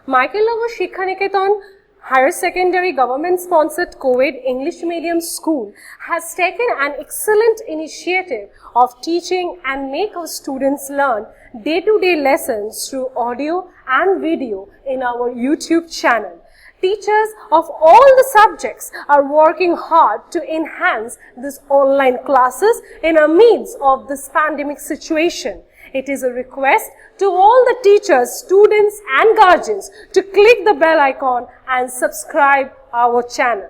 Michael Shikha Niketan Higher Secondary Government-sponsored co-ed English medium school has taken an excellent initiative of teaching and make our students learn day-to-day lessons through audio and video in our YouTube channel. Teachers of all the subjects are working hard to enhance these online classes in the midst of this pandemic situation. It is a request to all the teachers, students and guardians to click the bell icon and subscribe our channel.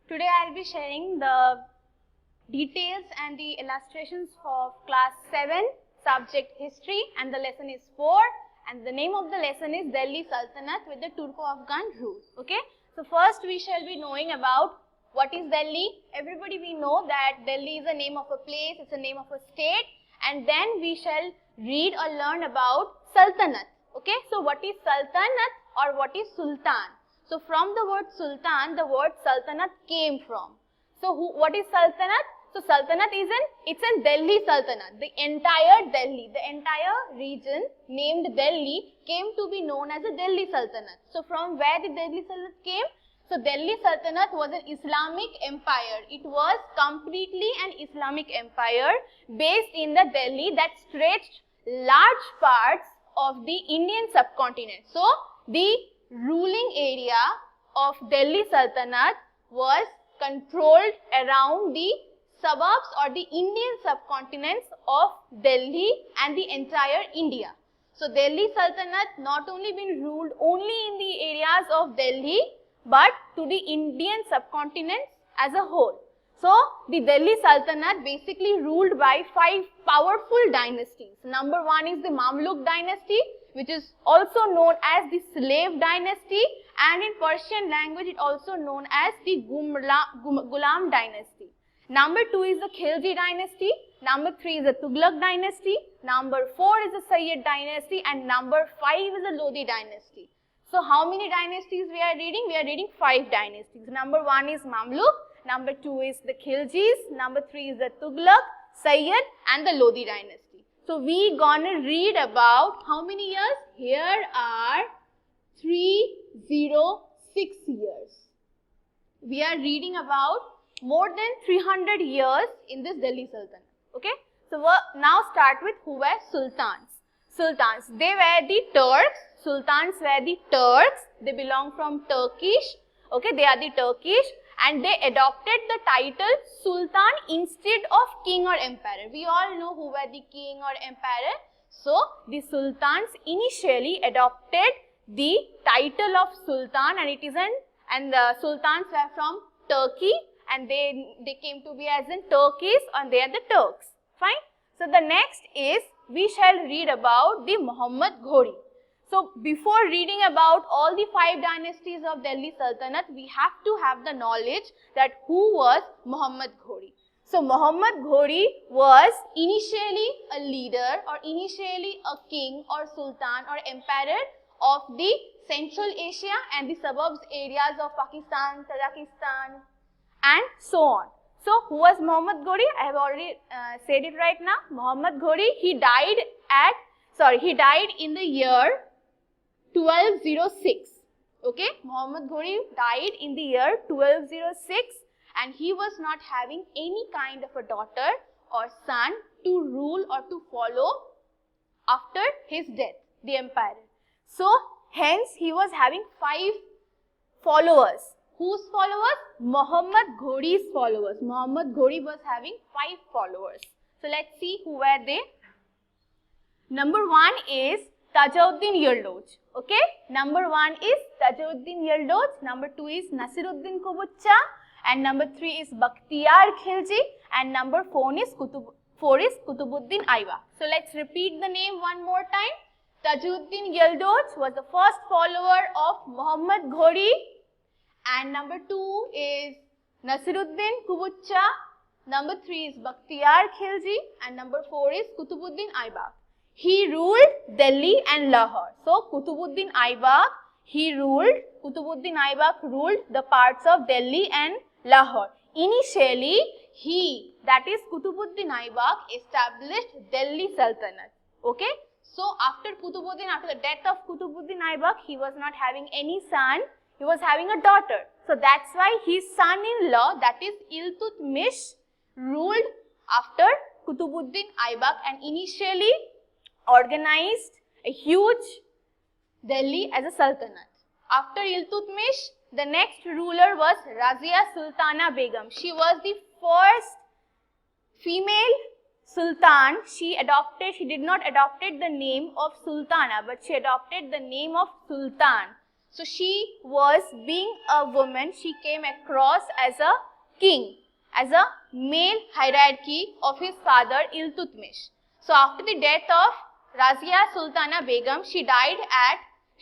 Today I'll be sharing the details and the illustrations for class 7 subject history, and the lesson is 4, and the name of the lesson is Delhi Sultanate with the Turko-Afghan rule. Okay, so first we shall be knowing about what is Delhi. Everybody we know that Delhi is a name of a place, it's a name of a state, and then we shall read or learn about Sultanate. Okay, so what is Sultanate or what is Sultan? So from the word Sultan, the word Sultanate came from. So what is Sultanate? So Sultanate is it's in Delhi Sultanate. The entire Delhi, the entire region named Delhi came to be known as a Delhi Sultanate. So from where the Delhi Sultanate came? So Delhi Sultanate was an Islamic empire. It was completely an Islamic empire based in the Delhi that stretched large parts of the Indian subcontinent. So the ruling area of Delhi Sultanate was controlled around the suburbs or the Indian subcontinents of Delhi and the entire India. So Delhi Sultanate not only been ruled only in the areas of Delhi but to the Indian subcontinent as a whole. So the Delhi Sultanate basically ruled by 5 powerful dynasties. Number 1 is the Mamluk dynasty, which is also known as the Slave dynasty, and in Persian language it also known as the Ghulam dynasty. Number 2 is the Khilji dynasty, number 3 is the Tughlaq dynasty, number 4 is the Sayyid dynasty, and number 5 is the Lodi dynasty. So how many dynasties we are reading? We are reading 5 dynasties. Number 1 is Mamluk, number 2 is the Khiljis, number 3 is the Tughlaq, Sayyid and the Lodi dynasty. So we gonna read about how many years? Here are 306 years. We are reading about more than 300 years in this Delhi Sultanate. Okay, so we'll now start with who were sultans. Sultans, they were the Turks. Sultans were the Turks. They belong from Turkish. Okay, they are the Turkish, and they adopted the title Sultan instead of king or emperor. We all know who were the king or emperor. So the Sultans initially adopted the title of Sultan, and it is and the Sultans were from Turkey, and they came to be as in Turkish, and they are the Turks. Fine. So the next is we shall read about the Muhammad Ghori. So before reading about all the 5 dynasties of Delhi Sultanate, we have to have the knowledge that who was Muhammad Ghori. So Muhammad Ghori was initially a leader or initially a king or sultan or emperor of the Central Asia and the suburbs areas of Pakistan, Tajikistan and so on. So who was Muhammad Ghori? I have already said it right now. Muhammad Ghori, he died in the year 1206. Okay, Muhammad Ghori died in the year 1206, and he was not having any kind of a daughter or son to rule or to follow after his death, the empire. So hence he was having 5 followers. Whose followers? Muhammad Ghori's followers. Muhammad Ghori was having 5 followers. So let's see who were they. Number 1 is Tajuddin Yildiz. Okay, number 1 is Tajuddin Yildiz, number 2 is Nasiruddin Kubucha, and number 3 is Bakhtiyar Khilji, and number 4 is Kutubuddin Aiba. So let's repeat the name one more time. Tajuddin Yildiz was the first follower of Muhammad Ghori, and number 2 is Nasiruddin Kubucha, number 3 is Bakhtiyar Khilji, and number 4 is Kutubuddin Aibak. He ruled Delhi and Lahore. So Kutubuddin Aibak ruled the parts of Delhi and Lahore. Initially, he, that is Kutubuddin Aibak, established Delhi Sultanate. Okay. So after the death of Qutbuddin Aibak, he was not having any son, he was having a daughter. So that's why his son-in-law, that is Iltutmish, ruled after Qutbuddin Aibak and initially organized a huge Delhi as a sultanate. After Iltutmish, the next ruler was Razia Sultana Begum. She was the first female sultan. She did not adopted the name of Sultana, but she adopted the name of Sultan. So she was, being a woman, she came across as a king, as a male hierarchy of his father Iltutmish. So after the death of Razia Sultana Begum, she died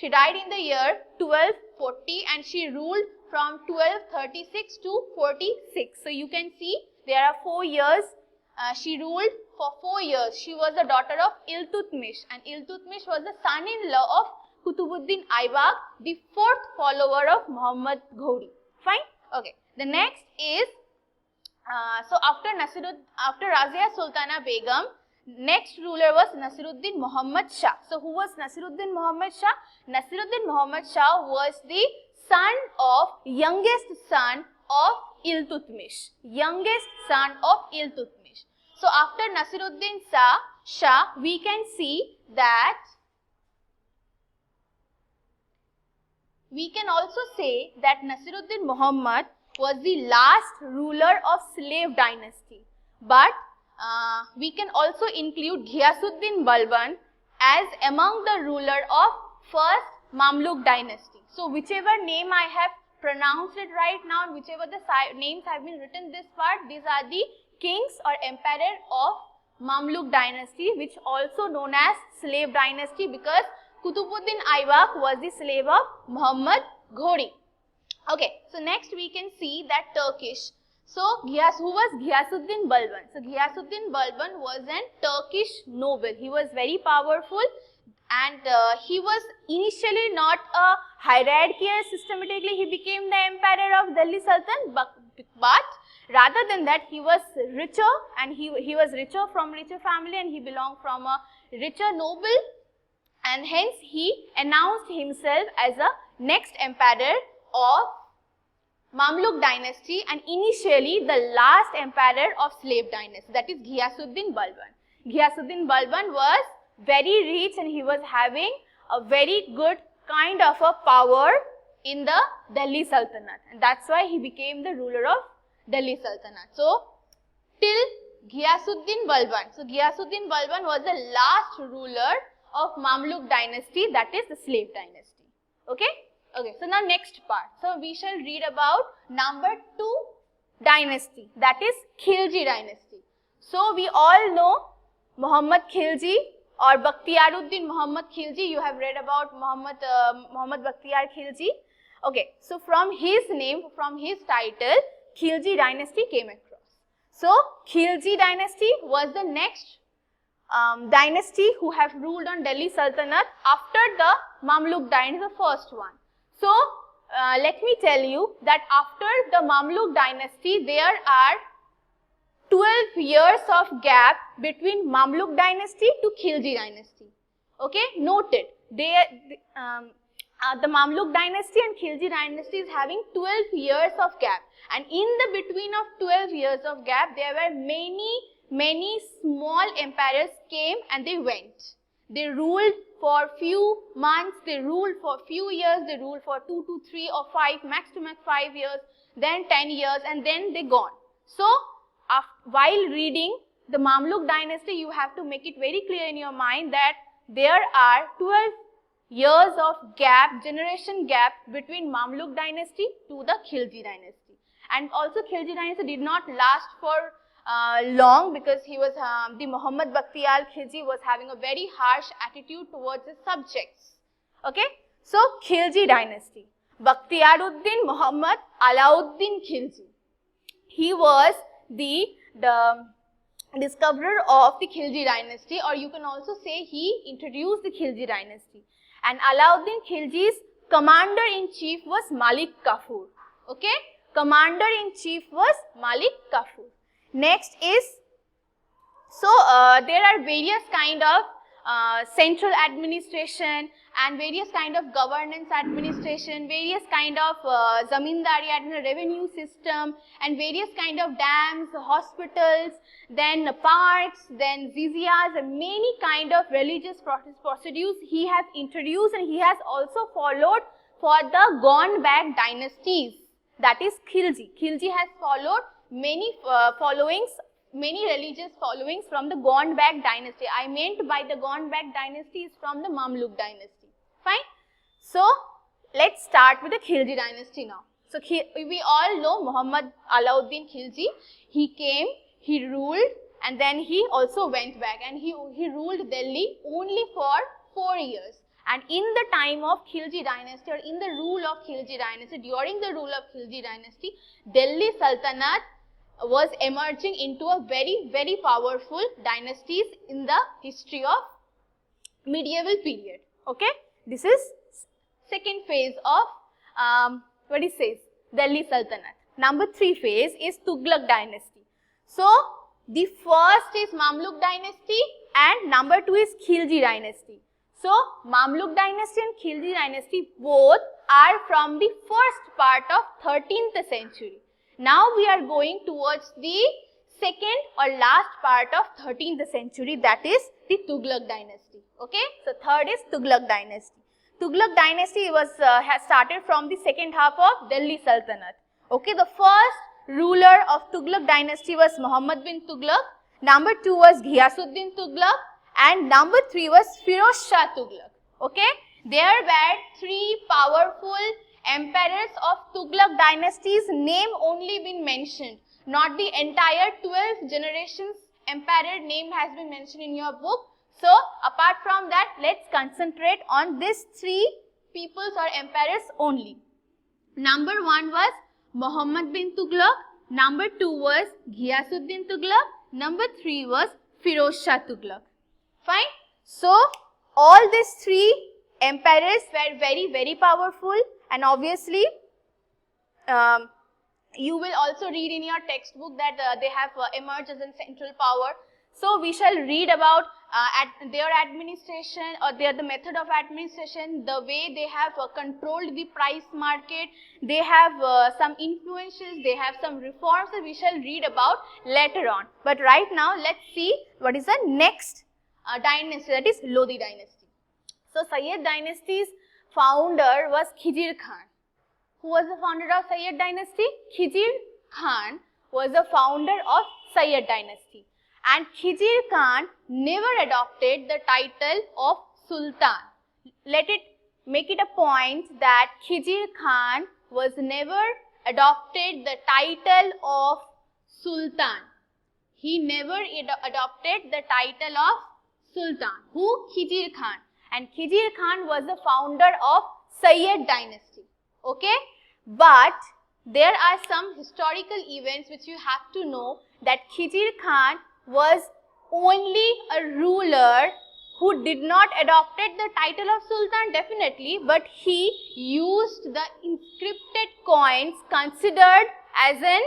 in the year 1240 and she ruled from 1236 to 46. So you can see there are 4 years. She ruled for 4 years. She was the daughter of Iltutmish, and Iltutmish was the son-in-law of Qutbuddin Aibak, the 4th follower of Muhammad Ghori. Fine? Okay. The next is, so after Razia Sultana Begum, next ruler was Nasiruddin Muhammad Shah. So who was Nasiruddin Muhammad Shah? Nasiruddin Muhammad Shah was the youngest son of Iltutmish. Youngest son of Iltutmish. So after Nasiruddin Shah, we can see that we can also say that Nasiruddin Muhammad was the last ruler of slave dynasty. But we can also include Ghiyasuddin Balban as among the ruler of first Mamluk dynasty. So whichever name I have pronounced it right now, and whichever the names have been written this part, these are the kings or emperor of Mamluk dynasty, which also known as slave dynasty, because Qutbuddin Aibak was the slave of Muhammad Ghori. Okay, so next we can see that Turkish. So who was Ghiyasuddin Balban? So Ghiyasuddin Balban was a Turkish noble. He was very powerful, and he was initially not a hierarchy. Systematically he became the emperor of Delhi Sultan, but rather than that, he was richer, and he was richer from richer family, and he belonged from a richer noble, and hence he announced himself as a next emperor of Mamluk dynasty, and initially the last emperor of slave dynasty, that is Ghiyasuddin Balban. Ghiyasuddin Balban was very rich, and he was having a very good kind of a power in the Delhi Sultanate, and that's why he became the ruler of Delhi Sultanate. So till Ghiyasuddin Balban. So Ghiyasuddin Balban was the last ruler of Mamluk dynasty, that is the slave dynasty. Okay? Okay, so now next part. So we shall read about number 2 dynasty, that is Khilji dynasty. So we all know Muhammad Khilji or Bakhtiyaruddin Muhammad Khilji. You have read about Muhammad Bakhtiyar Khilji. Okay, so from his name, from his title, Khilji dynasty came across. So Khilji dynasty was the next dynasty who have ruled on Delhi Sultanate after the Mamluk dynasty, the first one. So let me tell you that after the Mamluk dynasty, there are 12 years of gap between Mamluk dynasty to Khilji dynasty. Okay, noted. The Mamluk dynasty and Khilji dynasty is having 12 years of gap, and in the between of 12 years of gap, there were many small emperors came and they went. They ruled for few months, they ruled for few years, they ruled for 2 to 3 or 5, max to max 5 years, then 10 years, and then they gone. So while reading the Mamluk dynasty, you have to make it very clear in your mind that there are 12 years of gap, generation gap between Mamluk dynasty to the Khilji dynasty. And also Khilji dynasty did not last for long, because he was the Muhammad Bakhtiyar Khilji was having a very harsh attitude towards his subjects. Okay, so Khilji dynasty, Bakhtiyaruddin Muhammad Alauddin Khilji. He was the discoverer of the Khilji dynasty, or you can also say he introduced the Khilji dynasty. And Alauddin Khilji's commander-in-chief was Malik Kafur. Okay, commander-in-chief was Malik Kafur. Next is, so there are various kind of central administration and various kind of governance administration, various kind of zamindari and revenue system, and various kind of dams, hospitals, then parks, then jizyas, and many kind of religious procedures he has introduced, and he has also followed for the gone back dynasties, that is Khilji. Khilji has followed many many religious followings from the gone back dynasty. I meant by the gone back dynasty is from the Mamluk dynasty. Fine. So let's start with the Khilji dynasty now. So we all know Muhammad Alauddin Khilji. He came, he ruled, and then he also went back, and he ruled Delhi only for 4 years. And in the time of Khilji dynasty, or in the rule of Khilji dynasty, during the rule of Khilji dynasty, Delhi Sultanate was emerging into a very, very powerful dynasties in the history of medieval period. Okay, this is second phase of what it says, Delhi Sultanate. Number 3 phase is Tughlaq dynasty. So the first is Mamluk dynasty and number 2 is Khilji dynasty. So Mamluk dynasty and Khilji dynasty both are from the first part of 13th century. Now we are going towards the second or last part of 13th century, that is the Tughlaq dynasty. Okay, so third is Tughlaq dynasty. Tughlaq dynasty was has started from the second half of Delhi Sultanate. Okay, the first ruler of Tughlaq dynasty was Muhammad bin Tughlaq. Number 2 was Ghiyasuddin Tughlaq, and number 3 was Firoz Shah Tughlaq. Okay, there were 3 powerful emperors of Tughlaq dynasty's name only been mentioned, not the entire 12 generations emperor name has been mentioned in your book. So apart from that, let's concentrate on these 3 peoples or emperors only. Number 1 was Muhammad bin Tughlaq, number 2 was Ghiyasuddin Tughlaq, number 3 was Firoz Shah Tughlaq. Fine. So all these 3 emperors were very, very powerful. And obviously, you will also read in your textbook that they have emerged as a central power. So we shall read about their administration, or the method of administration, the way they have controlled the price market. They have some influences, they have some reforms that we shall read about later on. But right now, let's see what is the next dynasty, that is Lodi dynasty. So Sayyid dynasty's founder was Khizr Khan. Who was the founder of Sayyid dynasty? Khizr Khan was the founder of Sayyid dynasty. And Khizr Khan never adopted the title of Sultan. Make it a point that Khizr Khan was never adopted the title of Sultan. He never adopted the title of Sultan. Who? Khizr Khan. And Khizr Khan was the founder of Sayyid dynasty. Okay? But there are some historical events which you have to know, that Khizr Khan was only a ruler who did not adopted the title of Sultan, definitely, but he used the inscripted coins considered as an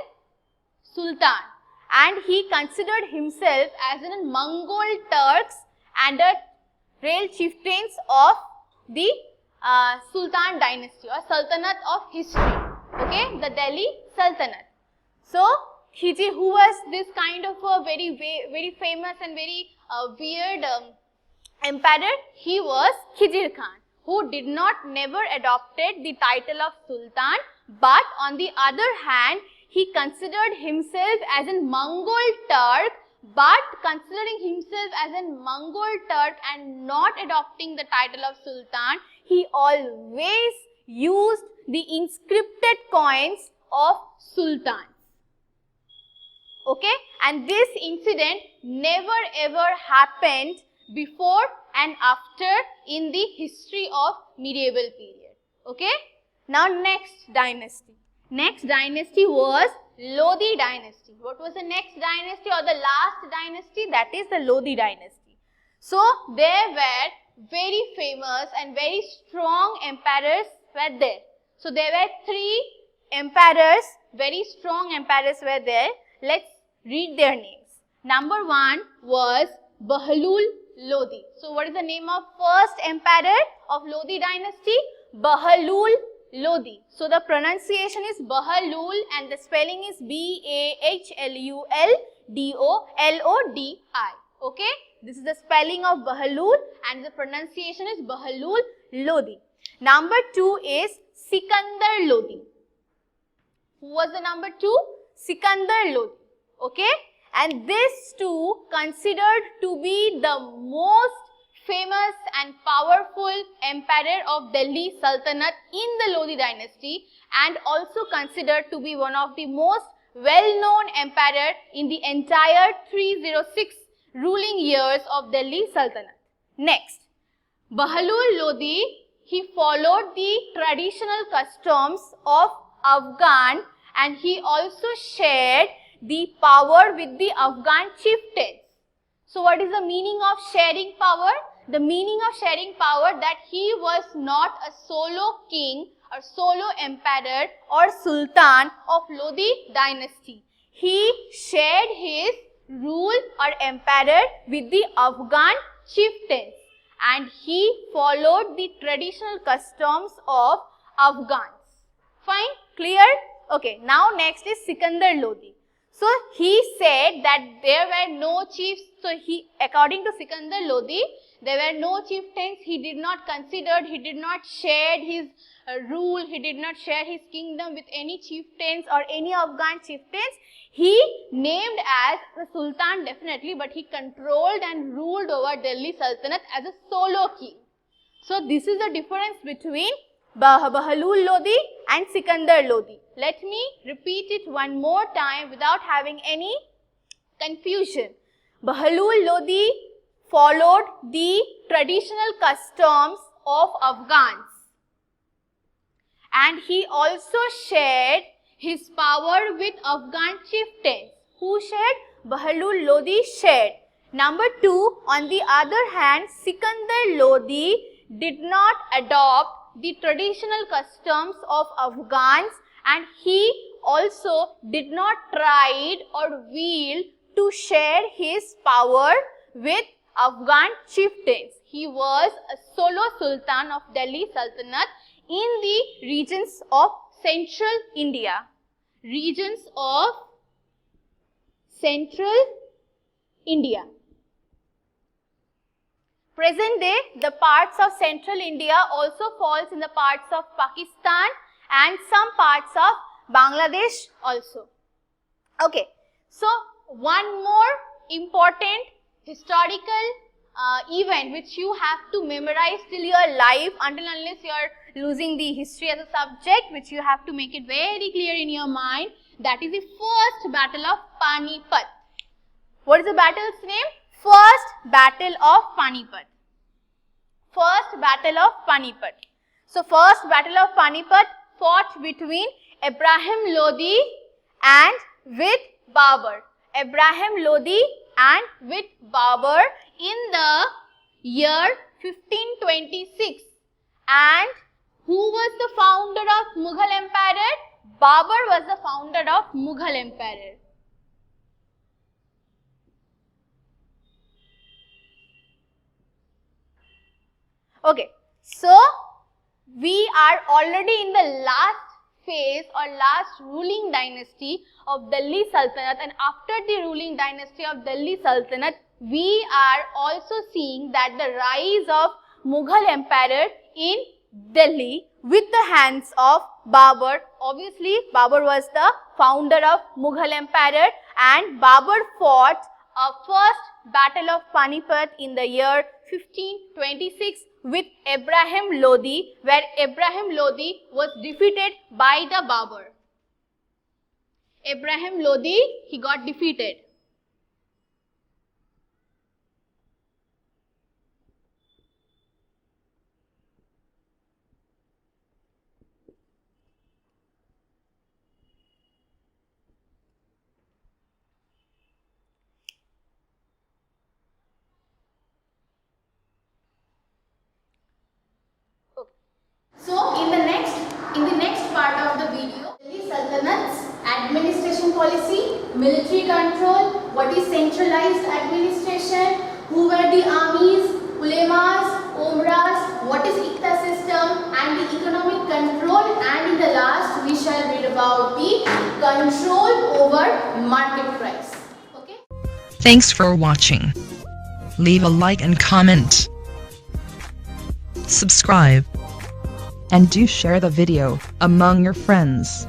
Sultan, and he considered himself as an Mongol Turks and a real chieftains of the Sultan dynasty or Sultanate of history. Okay, the Delhi Sultanate. So Khizr, who was this kind of a very famous and very weird emperor, he was Khizr Khan, who did not never adopted the title of Sultan, but on the other hand, he considered himself as a Mongol Turk, but considering himself as a Mongol Turk and not adopting the title of Sultan, he always used the inscripted coins of sultans. Okay, and this incident never ever happened before and after in the history of medieval period. Okay, now next dynasty. Next dynasty was Lodi dynasty. What was the next dynasty or the last dynasty? That is the Lodi dynasty. So there were very famous and very strong emperors were there. So there were 3 emperors, very strong emperors were there. Let's read their names. Number 1 was Bahlul Lodi. So what is the name of first emperor of Lodi dynasty? Bahlul Lodi. So the pronunciation is Bahlul and the spelling is Bahlul-Lodi. Okay, this is the spelling of Bahlul and the pronunciation is Bahlul Lodi. Number 2 is Sikandar Lodi. Who was the number 2? Sikandar Lodi. Okay, and this too considered to be the most famous and powerful emperor of Delhi Sultanate in the Lodi dynasty and also considered to be one of the most well-known emperor in the entire 306 ruling years of Delhi Sultanate. Next, Bahlul Lodi, he followed the traditional customs of Afghan and he also shared the power with the Afghan chieftains. So what is the meaning of sharing power? The meaning of sharing power that he was not a solo king or solo emperor or sultan of Lodi dynasty. He shared his rule or emperor with the Afghan chieftains and he followed the traditional customs of Afghans. Fine? Clear? Okay, now next is Sikandar Lodi. So he said that there were no chiefs. So according to Sikandar Lodi, there were no chieftains. He did not consider, he did not share his rule, he did not share his kingdom with any chieftains or any Afghan chieftains. He named as the Sultan definitely, but he controlled and ruled over Delhi Sultanate as a solo king. So this is the difference between Bahlul Lodi and Sikandar Lodi. Let me repeat it one more time without having any confusion. Bahlul Lodi followed the traditional customs of Afghans and he also shared his power with Afghan chieftains. Who shared? Bahlul Lodi shared. Number 2, on the other hand, Sikandar Lodi did not adopt the traditional customs of Afghans and he also did not try or will to share his power with Afghan chieftains. He was a solo sultan of Delhi Sultanate in the regions of Central India. Regions of Central India. Present day, the parts of Central India also falls in the parts of Pakistan and some parts of Bangladesh also. Okay, so one more important historical event which you have to memorize till your life until unless you are losing the history as a subject, which you have to make it very clear in your mind. That is the first battle of Panipat. What is the battle's name? First battle of Panipat. First battle of Panipat. So first battle of Panipat fought between Ibrahim Lodi and with Babur. Ibrahim Lodi and with Babur in the year 1526. And who was the founder of Mughal Empire? Babur was the founder of Mughal Empire. Okay, so we are already in the last phase or last ruling dynasty of Delhi Sultanate, and after the ruling dynasty of Delhi Sultanate, we are also seeing that the rise of Mughal Empire in Delhi with the hands of Babur. Obviously, Babur was the founder of Mughal Empire and Babur fought a first battle of Panipat in the year 1526 with Ibrahim Lodi, where Ibrahim Lodi was defeated by the Babur. Ibrahim Lodi, he got defeated. So in the next part of the video, Delhi Sultanate's administration policy, military control, what is centralized administration, who were the armies, ulemas, umras, what is Iqta system, and the economic control, and in the last we shall read about the control over market price. Okay. Thanks for watching. Leave a like and comment. Subscribe. And do share the video among your friends.